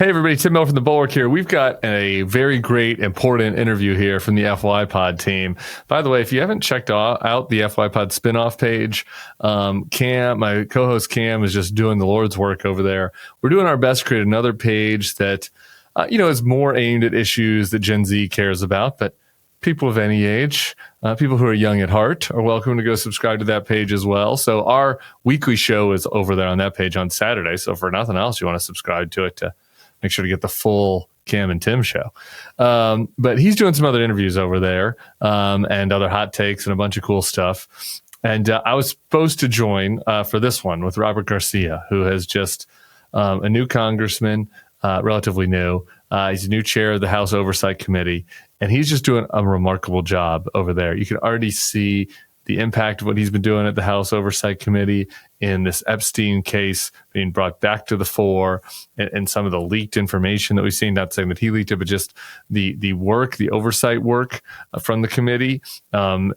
Hey everybody, Tim Miller from the Bulwark here. We've got a very great, important interview here from the FY Pod team. By the way, if you haven't checked out the FY Pod spinoff page, Cam, my co-host Cam, is just doing the Lord's work over there. We're doing our best to create another page that, is more aimed at issues that Gen Z cares about, but people of any age, people who are young at heart, are welcome to go subscribe to that page as well. So our weekly show is over there on that page on Saturday. So for nothing else, you want to subscribe to it to make sure to get the full Cam and Tim show. But he's doing some other interviews over there and other hot takes and a bunch of cool stuff. And I was supposed to join for this one with Robert Garcia, who has just a new congressman, relatively new. He's a new chair of the House Oversight Committee, and he's just doing a remarkable job over there. You can already see the impact of what he's been doing at the House Oversight Committee in this Epstein case being brought back to the fore, and some of the leaked information that we've seen, not saying that he leaked it, but just the oversight work from the committee and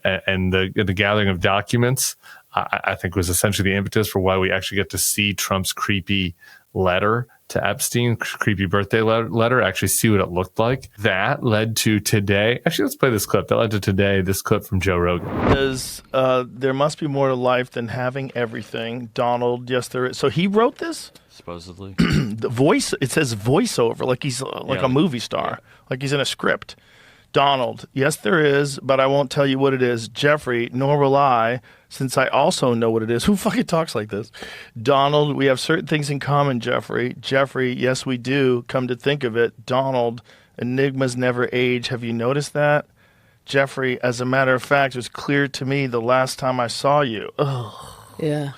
the gathering of documents, I think was essentially the impetus for why we actually get to see Trump's creepy letter to Epstein, creepy birthday letter, actually see what it looked like. That led to today. Actually, let's play this clip. That led to today, this clip from Joe Rogan. There must be more to life than having everything. Donald, yes, there is. So he wrote this? Supposedly. The voice, it says voiceover, like he's a movie star, like he's in a script. Donald, yes, there is, but I won't tell you what it is. Jeffrey, nor will I, since I also know what it is. Who fucking talks like this? Donald, we have certain things in common, Jeffrey. Jeffrey, yes, we do. Come to think of it. Donald, enigmas never age. Have you noticed that? Jeffrey, as a matter of fact, it was clear to me the last time I saw you. Ugh. Yeah.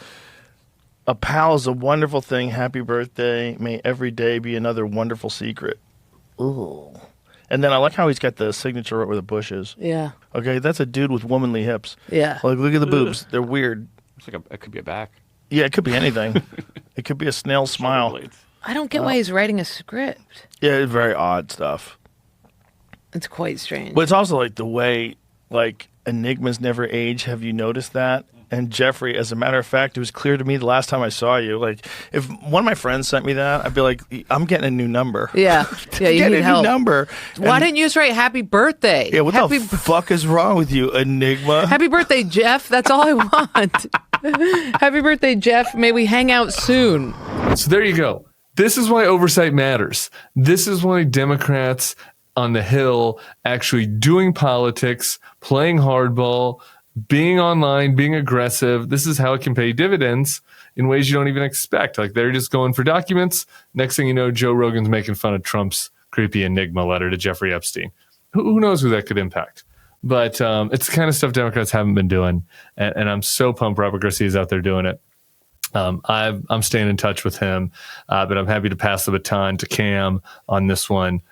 A pal is a wonderful thing. Happy birthday. May every day be another wonderful secret. Ooh. And then I like how he's got the signature right where the bush is. Yeah. Okay, that's a dude with womanly hips. Yeah. Like, look at the boobs. They're weird. It's like it could be a back. Yeah, it could be anything. It could be a snail smile. I don't get why he's writing a script. Yeah, it's very odd stuff. It's quite strange. But it's also like the way, like, enigmas never age. Have you noticed that? And Jeffrey, as a matter of fact, it was clear to me the last time I saw you. Like, if one of my friends sent me that, I'd be like, I'm getting a new number. Yeah. Yeah, you need help. New number. Why didn't you just write happy birthday? Yeah, what the fuck is wrong with you, Enigma? Happy birthday, Jeff. That's all I want. Happy birthday, Jeff. May we hang out soon. So there you go. This is why oversight matters. This is why Democrats on the Hill actually doing politics, playing hardball, being online, being aggressive. This is how it can pay dividends in ways you don't even expect. Like, they're just going for documents. Next thing you know, Joe Rogan's making fun of Trump's creepy enigma letter to Jeffrey Epstein. Who knows who that could impact? But it's the kind of stuff Democrats haven't been doing. And I'm so pumped Robert Garcia's out there doing it. I'm staying in touch with him, but I'm happy to pass the baton to Cam on this one.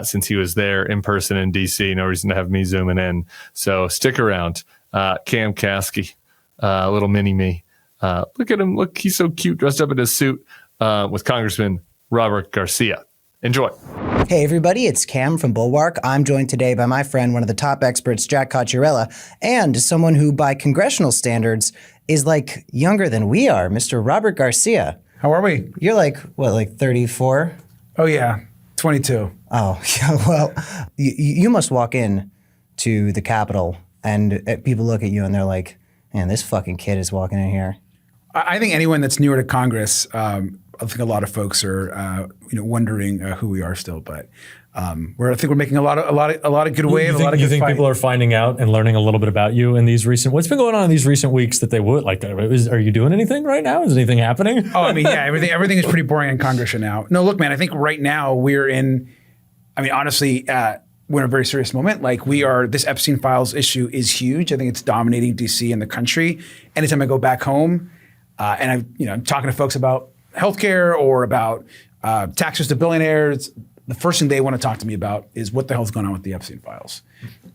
Since he was there in person in D.C., no reason to have me zooming in. So stick around. Cam Kasky, little mini me. Look at him. Look, he's so cute, dressed up in his suit with Congressman Robert Garcia. Enjoy. Hey everybody, it's Cam from Bulwark. I'm joined today by my friend, one of the top experts, Jack Cocchiarella, and someone who, by congressional standards, is like younger than we are, Mr. Robert Garcia. How are we? You're like, what, like 34? Oh yeah, 22. Oh, yeah, well, you must walk in to the Capitol and people look at you and they're like, man, this fucking kid is walking in here. I think anyone that's newer to Congress, I think a lot of folks are, wondering who we are still. But I think we're making a lot of good wave. You think people are finding out and learning a little bit about you in these recent? What's been going on in these recent weeks that they would like? Are you doing anything right now? Is anything happening? Oh, I mean, yeah, everything is pretty boring in Congress right now. No, look, man, I think right now we're in. I mean, honestly, we're in a very serious moment. Like, this Epstein files issue is huge. I think it's dominating DC and the country. Anytime I go back home, and I'm talking to folks about healthcare or about taxes to billionaires, the first thing they want to talk to me about is what the hell's going on with the Epstein files.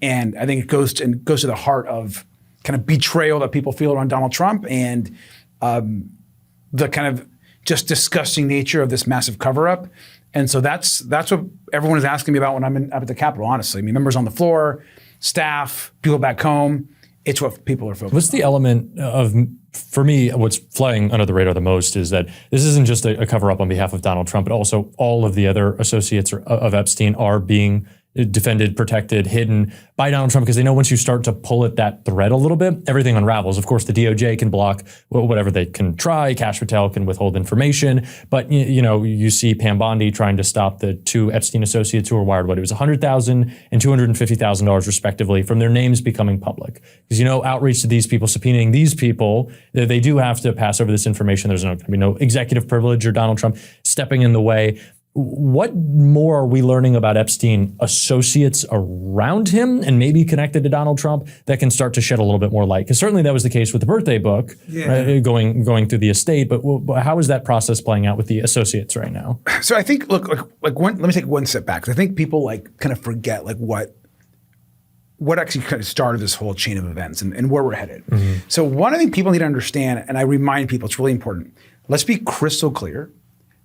And I think it goes to the heart of kind of betrayal that people feel around Donald Trump and the kind of just disgusting nature of this massive cover-up. And so that's what everyone is asking me about when I'm up at the Capitol, honestly. I mean, members on the floor, staff, people back home. it's what people are focused What's the element of, for me, what's flying under the radar the most is that this isn't just a cover-up on behalf of Donald Trump, but also all of the other associates of Epstein are being defended, protected, hidden by Donald Trump, because they know once you start to pull at that thread a little bit, everything unravels. Of course, the DOJ can block whatever they can try. Kash Patel can withhold information. But, you see Pam Bondi trying to stop the two Epstein associates who were wired, it was $100,000 and $250,000 respectively from their names becoming public. Because, outreach to these people, subpoenaing these people, they do have to pass over this information. There's going to be no executive privilege or Donald Trump stepping in the way. What more are we learning about Epstein associates around him and maybe connected to Donald Trump that can start to shed a little bit more light? Because certainly that was the case with the birthday book, going through the estate. But how is that process playing out with the associates right now? So I think, look, let me take one step back. I think people kind of forget what actually kind of started this whole chain of events and where we're headed. Mm-hmm. So one, I think people need to understand, and I remind people, it's really important. Let's be crystal clear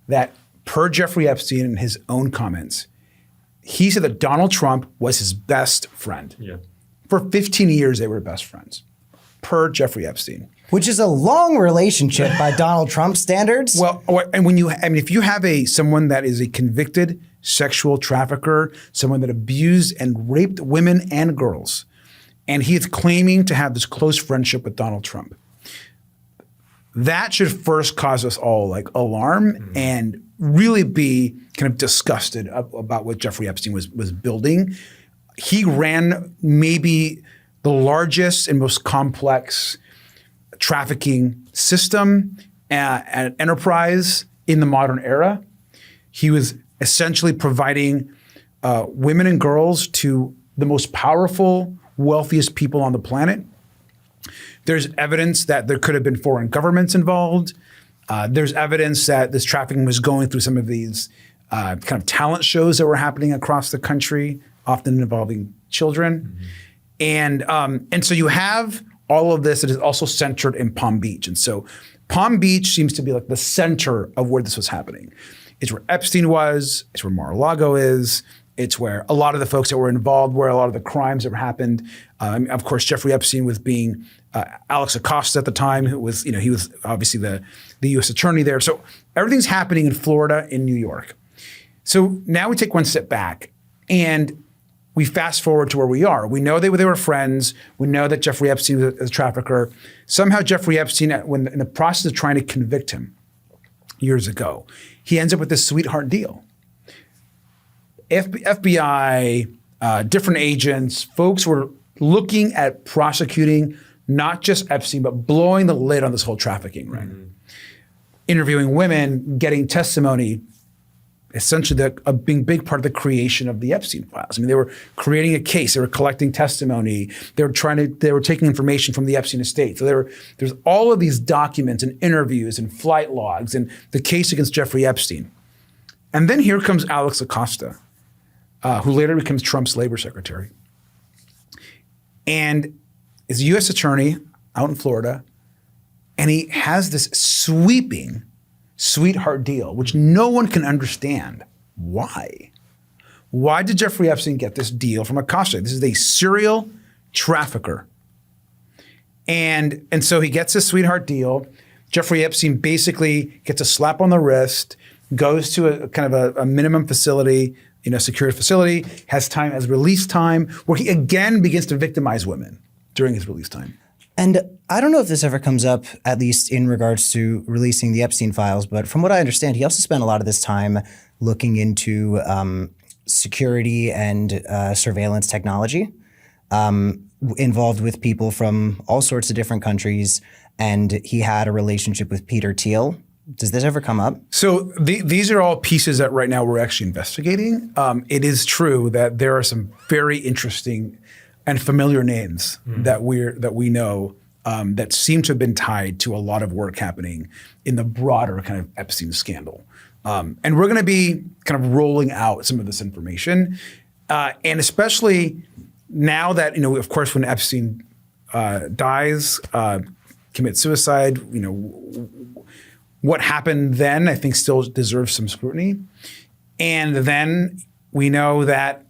that per Jeffrey Epstein and his own comments, he said that Donald Trump was his best friend. Yeah. For 15 years, they were best friends, per Jeffrey Epstein. Which is a long relationship by Donald Trump standards. Well, and if you have someone that is a convicted sexual trafficker, someone that abused and raped women and girls, and he is claiming to have this close friendship with Donald Trump, that should first cause us all alarm and really be kind of disgusted about what Jeffrey Epstein was building. He ran maybe the largest and most complex trafficking system and enterprise in the modern era. He was essentially providing women and girls to the most powerful, wealthiest people on the planet. There's evidence that there could have been foreign governments involved. There's evidence that this trafficking was going through some of these kind of talent shows that were happening across the country, often involving children. Mm-hmm. And so you have all of this that is also centered in Palm Beach. And so Palm Beach seems to be the center of where this was happening. It's where Epstein was. It's where Mar-a-Lago is. It's where a lot of the folks that were involved, where a lot of the crimes that happened. Of course, Jeffrey Epstein was being Alex Acosta at the time, who was, he was obviously the U.S. attorney there. So everything's happening in Florida, in New York. So now we take one step back and we fast forward to where we are. We know they were friends. We know that Jeffrey Epstein was a trafficker. Somehow Jeffrey Epstein, when in the process of trying to convict him years ago, he ends up with this sweetheart deal. FBI, different agents, folks were looking at prosecuting not just Epstein, but blowing the lid on this whole trafficking ring. Mm-hmm. Interviewing women, getting testimony, essentially a big part of the creation of the Epstein files. I mean, they were creating a case, they were collecting testimony, they were taking information from the Epstein estate. So there's all of these documents and interviews and flight logs and the case against Jeffrey Epstein. And then here comes Alex Acosta, who later becomes Trump's labor secretary. And is a U.S. attorney out in Florida, and he has this sweeping sweetheart deal, which no one can understand. Why? Why did Jeffrey Epstein get this deal from Acosta? This is a serial trafficker. And so he gets this sweetheart deal. Jeffrey Epstein basically gets a slap on the wrist, goes to a kind of a minimum facility, secure facility, has release time, where he again begins to victimize women during his release time. And I don't know if this ever comes up, at least in regards to releasing the Epstein files, but from what I understand, he also spent a lot of this time looking into security and surveillance technology, involved with people from all sorts of different countries, and he had a relationship with Peter Thiel. Does this ever come up? So these are all pieces that right now we're actually investigating. It is true that there are some very interesting and familiar names that we know that seem to have been tied to a lot of work happening in the broader kind of Epstein scandal. And we're going to be kind of rolling out some of this information. And especially now that, of course, when Epstein dies, commits suicide, what happened then, I think, still deserves some scrutiny. And then we know that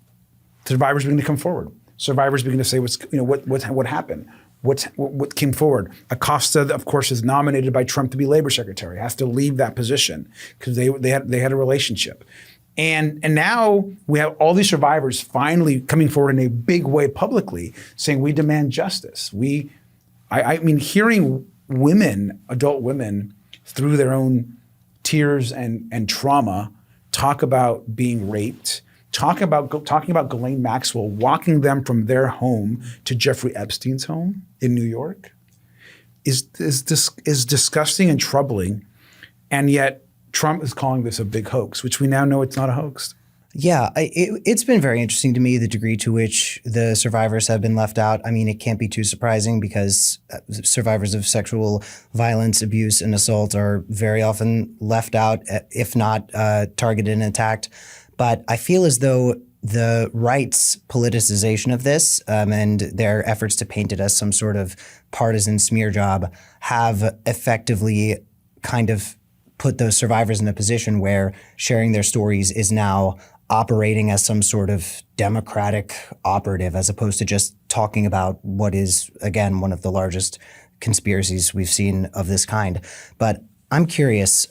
survivors begin to come forward. Survivors begin to say what happened. what came forward. Acosta, of course, is nominated by Trump to be labor secretary, has to leave that position because they had a relationship. And now we have all these survivors finally coming forward in a big way publicly saying we demand justice. I mean, hearing women, adult women, through their own tears and trauma, talk about being raped, talking about Ghislaine Maxwell walking them from their home to Jeffrey Epstein's home in New York is disgusting and troubling, and yet Trump is calling this a big hoax, which we now know it's not a hoax. Yeah, it's been very interesting to me the degree to which the survivors have been left out. I mean, it can't be too surprising because survivors of sexual violence, abuse, and assault are very often left out, if not targeted and attacked. But I feel as though the right's politicization of this and their efforts to paint it as some sort of partisan smear job have effectively kind of put those survivors in a position where sharing their stories is now operating as some sort of democratic operative as opposed to just talking about what is, again, one of the largest conspiracies we've seen of this kind. But I'm curious,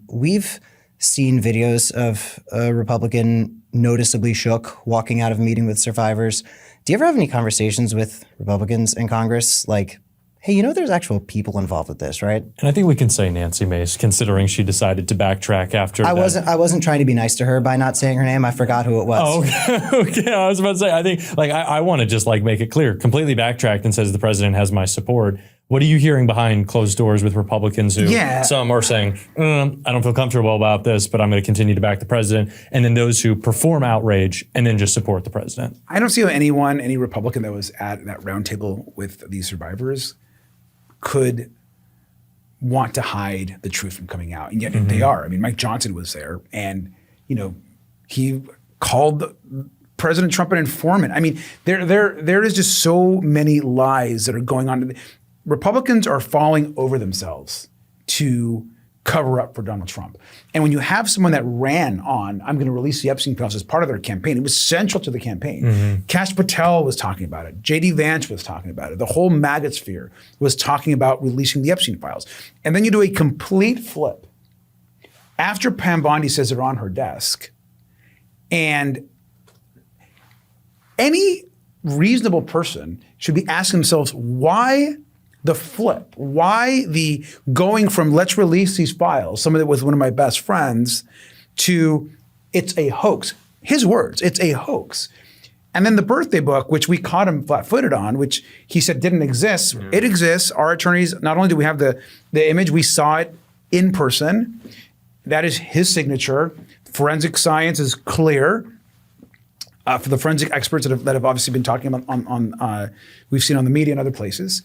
we've seen videos of a Republican noticeably shook walking out of a meeting with survivors. Do you ever have any conversations with Republicans in Congress like, hey, you know there's actual people involved with this, right? And I think we can say Nancy Mace, considering she decided to backtrack after I wasn't trying to be nice to her by not saying her name. I forgot who it was. Oh, okay. I was about to say, I think I want to just make it clear, completely backtracked and says the president has my support. What are you hearing behind closed doors with Republicans who some are saying, I don't feel comfortable about this, but I'm going to continue to back the president. And then those who perform outrage and then just support the president. I don't see how any Republican that was at that roundtable with these survivors could want to hide the truth from coming out. And yet they are. I mean, Mike Johnson was there and, he called President Trump an informant. I mean, there is just so many lies that are going on. Republicans are falling over themselves to cover up for Donald Trump. And when you have someone that ran on, I'm going to release the Epstein files as part of their campaign, it was central to the campaign. Kash Patel was talking about it. J.D. Vance was talking about it. The whole MAGA sphere was talking about releasing the Epstein files. And then you do a complete flip. After Pam Bondi says they're on her desk, and any reasonable person should be asking themselves, why the flip? Why the going from let's release these files, some of it was one of my best friends, to it's a hoax. His words, it's a hoax. And then the birthday book, which we caught him flat-footed on, which he said didn't exist. It exists. Our attorneys, not only do we have the image, we saw it in person. That is his signature. Forensic science is clear. For the forensic experts that have obviously been talking about on we've seen on the media and other places.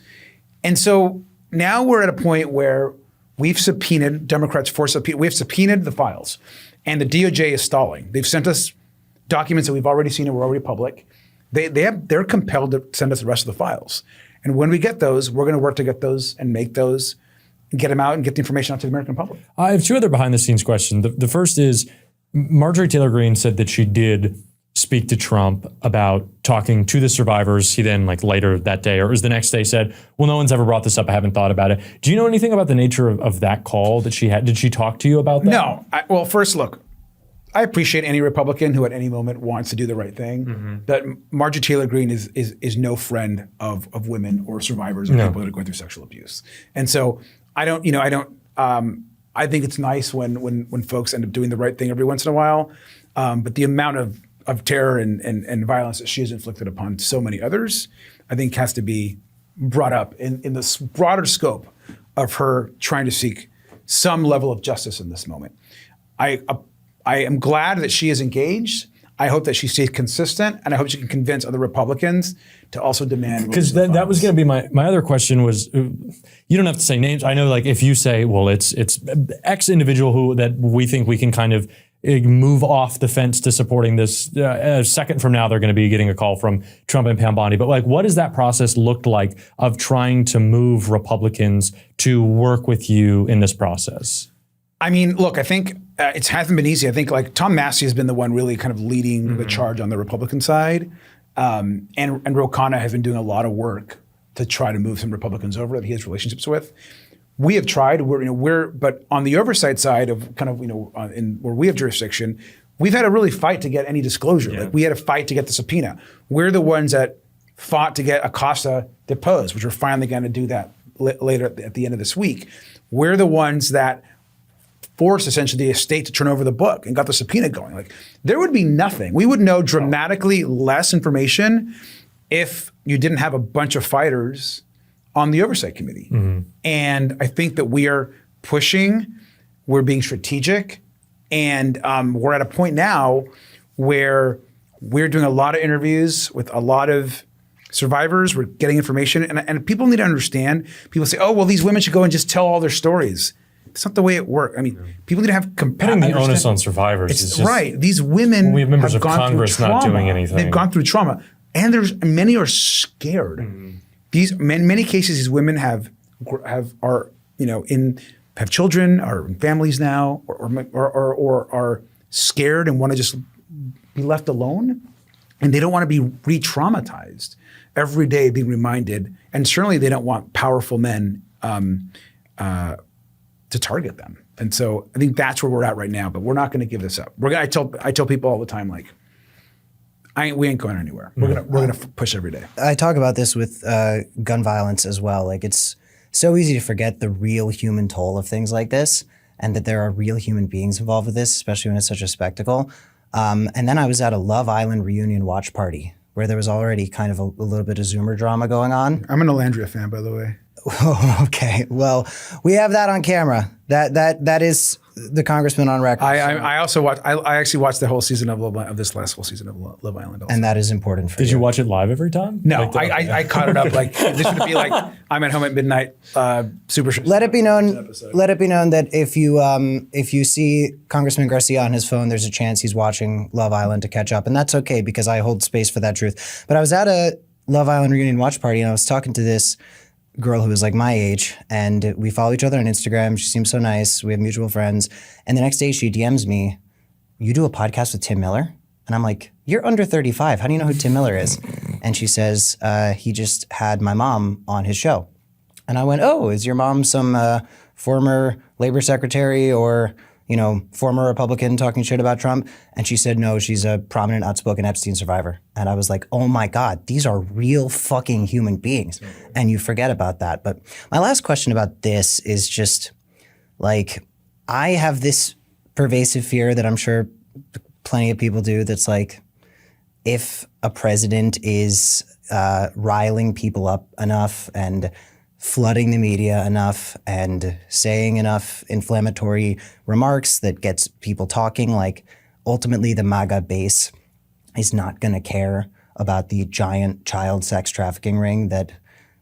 And so now we're at a point where we've subpoenaed, Democrats we have subpoenaed the files, and the DOJ is stalling. They've sent us documents that we've already seen and were already public. They're compelled to send us the rest of the files. And when we get those, we're going to work to get those and make those, and get them out and get the information out to the American public. I have two other behind the scenes questions. The first is Marjorie Taylor Greene said that she did speak to Trump about talking to the survivors. He then later that day, or it was the next day, said, well, no one's ever brought this up. I haven't thought about it. Do you know anything about the nature of that call that she had? Did she talk to you about that? No. Well, first, look, I appreciate any Republican who at any moment wants to do the right thing. That Marjorie Taylor Greene is no friend of women or survivors or people that are going through sexual abuse. And so I think it's nice when folks end up doing the right thing every once in a while. But the amount of terror and violence that she has inflicted upon so many others, I think has to be brought up in this broader scope of her trying to seek some level of justice in this moment. I am glad that she is engaged. I hope that she stays consistent, and I hope she can convince other Republicans to also demand. Because that was going to be my other question was, you don't have to say names. I know if you say, well, it's X individual that we think we can kind of move off the fence to supporting this. A second from now, they're going to be getting a call from Trump and Pam Bondi. But what does that process look like of trying to move Republicans to work with you in this process? I mean, look, I think it hasn't been easy. I think Tom Massey has been the one really kind of leading the charge on the Republican side. And Ro Khanna has been doing a lot of work to try to move some Republicans over that he has relationships with. We have tried. But on the oversight side of kind of where we have jurisdiction, we've had to really fight to get any disclosure. Yeah. Like we had to fight to get the subpoena. We're the ones that fought to get Acosta deposed, which we're finally going to do that later at the end of this week. We're the ones that forced essentially the estate to turn over the book and got the subpoena going. Like there would be nothing. We would know dramatically less information if you didn't have a bunch of fighters on the oversight committee. And I think that we are pushing, we're being strategic, and we're at a point now where we're doing a lot of interviews with a lot of survivors. We're getting information, and people need to understand. People say, oh, well, these women should go and just tell all their stories. It's not the way it works. I mean, people need to have Putting the onus on survivors is just right. These women we have members have of gone Congress through trauma. not doing anything. They've gone through trauma, and many are scared. These many cases, these women have children, are in families now, or are scared and want to just be left alone, and they don't want to be re-traumatized every day, being reminded. And certainly, they don't want powerful men to target them. And so I think that's where we're at right now. But we're not going to give this up. I tell people all the time, like, we ain't going anywhere. We're gonna push every day. I talk about this with gun violence as well. Like it's so easy to forget the real human toll of things like this, and that there are real human beings involved with this, especially when it's such a spectacle. And then I was at a Love Island reunion watch party where there was already kind of a little bit of Zoomer drama going on. I'm an Alandria fan, by the way. Oh, okay. Well, we have that on camera. That is the congressman on record. I also watched. I actually watched the whole season of this last whole season of Love Island. Also. And that is important for you. Did you watch it live every time? No, I caught it up. Like this would be like I'm at home at midnight. Super. Let it be known that if you see Congressman Garcia on his phone, there's a chance he's watching Love Island to catch up, and that's okay because I hold space for that truth. But I was at a Love Island reunion watch party, and I was talking to this girl who was like my age, and we follow each other on Instagram. She seems so nice. We have mutual friends. And the next day she DMs me, "You do a podcast with Tim Miller?" And I'm like, "You're under 35. How do you know who Tim Miller is?" And she says, "He just had my mom on his show." And I went, "Oh, is your mom some former labor secretary or former Republican talking shit about Trump?" And she said, "No, she's a prominent, outspoken Epstein survivor." And I was like, oh my God, these are real fucking human beings. And you forget about that. But my last question about this is just like, I have this pervasive fear that I'm sure plenty of people do, that's like, if a president is riling people up enough and flooding the media enough and saying enough inflammatory remarks that gets people talking, like ultimately the MAGA base is not going to care about the giant child sex trafficking ring that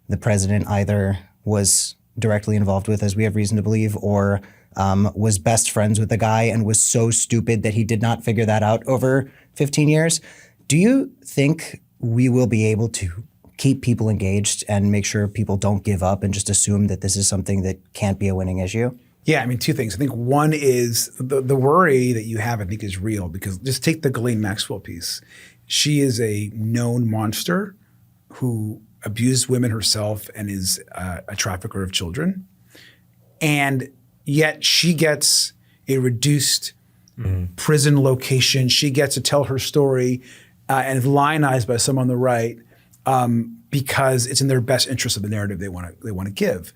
the president either was directly involved with, as we have reason to believe, or was best friends with the guy and was so stupid that he did not figure that out over 15 years. Do you think we will be able to keep people engaged and make sure people don't give up and just assume that this is something that can't be a winning issue? Yeah, I mean, two things. I think one is the worry that you have, I think, is real, because just take the Ghislaine Maxwell piece. She is a known monster who abused women herself and is a trafficker of children. And yet she gets a reduced prison location. She gets to tell her story and is lionized by some on the right because it's in their best interest of the narrative they want to give.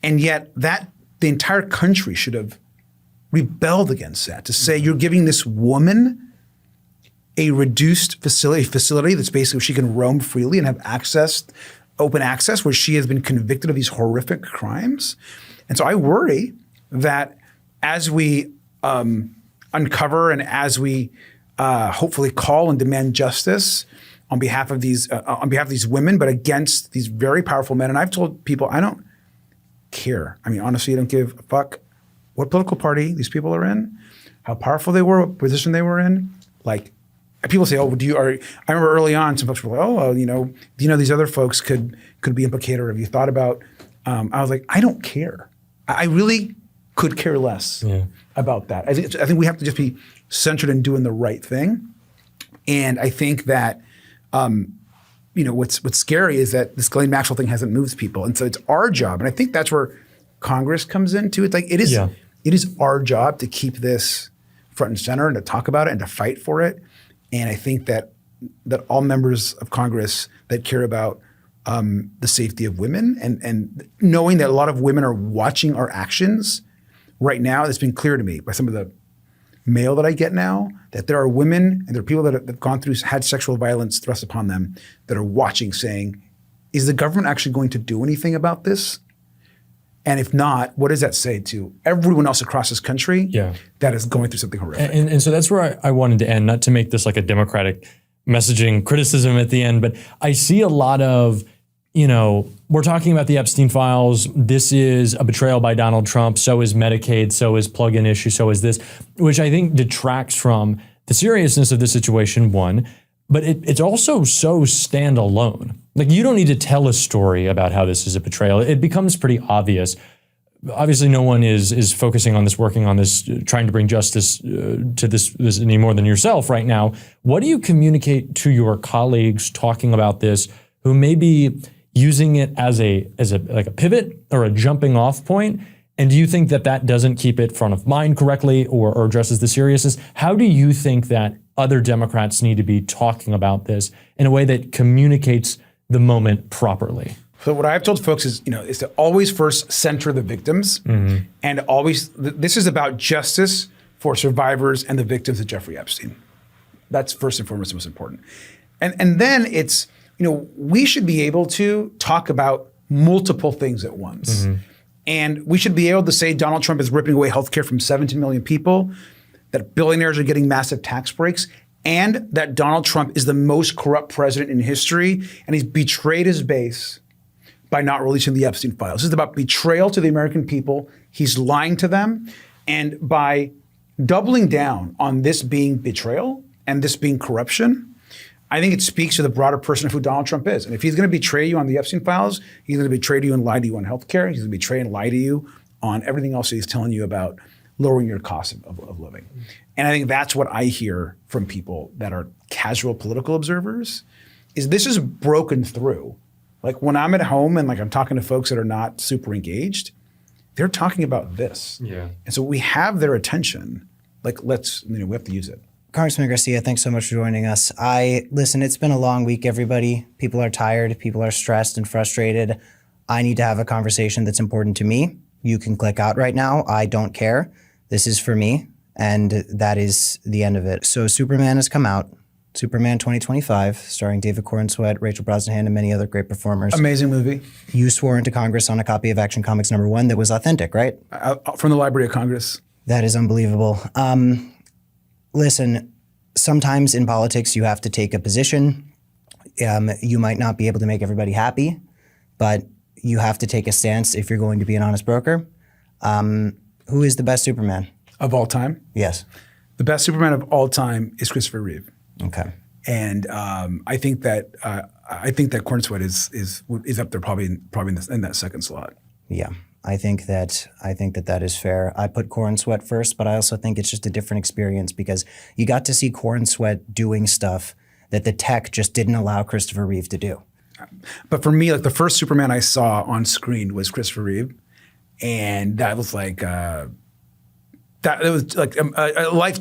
And yet the entire country should have rebelled against that, to say you're giving this woman a reduced facility that's basically where she can roam freely and have open access, where she has been convicted of these horrific crimes. And so I worry that as we uncover and as we hopefully call and demand justice on behalf of these women, but against these very powerful men. And I've told people, I don't care. I mean, honestly, I don't give a fuck what political party these people are in, how powerful they were, what position they were in. Like, people say, "Oh, I remember early on, some folks were like, "Oh, do you know these other folks could be implicated, or have you thought about?" I was like, I don't care. I really could care less about that. I think we have to just be centered in doing the right thing, and I think that what's scary is that this Ghislaine Maxwell thing hasn't moved people, and so it's our job, and I think that's where Congress comes into it. Like it is our job to keep this front and center and to talk about it and to fight for it. And I think that all members of Congress that care about the safety of women and knowing that a lot of women are watching our actions right now, it's been clear to me by some of the mail that I get now that there are women and there are people that have gone through, had sexual violence thrust upon them that are watching saying, is the government actually going to do anything about this? And if not, what does that say to everyone else across this country that is going through something horrific? And so that's where I wanted to end, not to make this like a Democratic messaging criticism at the end, but I see a lot of, we're talking about the Epstein files. This is a betrayal by Donald Trump. So is Medicaid. So is plug-in issue. So is this, which I think detracts from the seriousness of the situation, one, but it's also so standalone. Like you don't need to tell a story about how this is a betrayal. It becomes pretty obvious. Obviously, no one is focusing on this, working on this, trying to bring justice to this any more than yourself right now. What do you communicate to your colleagues talking about this who may be using it as a like a pivot or a jumping off point? And do you think that doesn't keep it front of mind correctly or addresses the seriousness? How do you think that other Democrats need to be talking about this in a way that communicates the moment properly? So what I've told folks is to always first center the victims and always, this is about justice for survivors and the victims of Jeffrey Epstein. That's first and foremost most important. And then it's, we should be able to talk about multiple things at once. And we should be able to say Donald Trump is ripping away healthcare from 17 million people, that billionaires are getting massive tax breaks, and that Donald Trump is the most corrupt president in history, and he's betrayed his base by not releasing the Epstein files. This is about betrayal to the American people. He's lying to them. And by doubling down on this being betrayal and this being corruption, I think it speaks to the broader person of who Donald Trump is. And if he's going to betray you on the Epstein files, he's going to betray you and lie to you on healthcare. He's going to betray and lie to you on everything else he's telling you about lowering your cost of living. And I think that's what I hear from people that are casual political observers, is this is broken through. Like when I'm at home and like I'm talking to folks that are not super engaged, they're talking about this. Yeah. And so we have their attention. Like we have to use it. Congressman Garcia, thanks so much for joining us. Listen, it's been a long week, everybody. People are tired. People are stressed and frustrated. I need to have a conversation that's important to me. You can click out right now. I don't care. This is for me. And that is the end of it. So Superman has come out. Superman 2025, starring David Corenswet, Rachel Brosnahan, and many other great performers. Amazing movie. You swore into Congress on a copy of Action Comics #1 that was authentic, right? From the Library of Congress. That is unbelievable. Listen, sometimes in politics you have to take a position. You might not be able to make everybody happy, but you have to take a stance if you're going to be an honest broker. Who is the best Superman? Of all time? Yes. The best Superman of all time is Christopher Reeve. Okay. And I think that Cornsweet is up there probably in that second slot. Yeah. I think that is fair. I put Cornsweet first, but I also think it's just a different experience because you got to see Cornsweet doing stuff that the tech just didn't allow Christopher Reeve to do. But for me, like the first Superman I saw on screen was Christopher Reeve, and that was like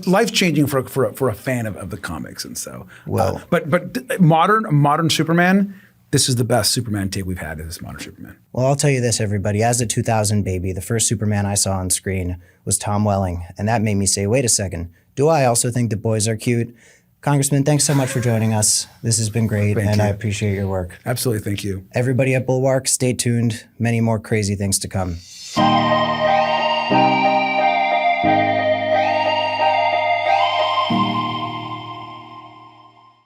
life changing for a fan of the comics, and so. Well, but modern Superman. This is the best Superman take we've had, is this modern Superman. Well, I'll tell you this, everybody. As a 2000 baby, the first Superman I saw on screen was Tom Welling. And that made me say, wait a second, do I also think that boys are cute? Congressman, thanks so much for joining us. This has been great, and I appreciate your work. Absolutely, thank you. Everybody at Bulwark, stay tuned. Many more crazy things to come.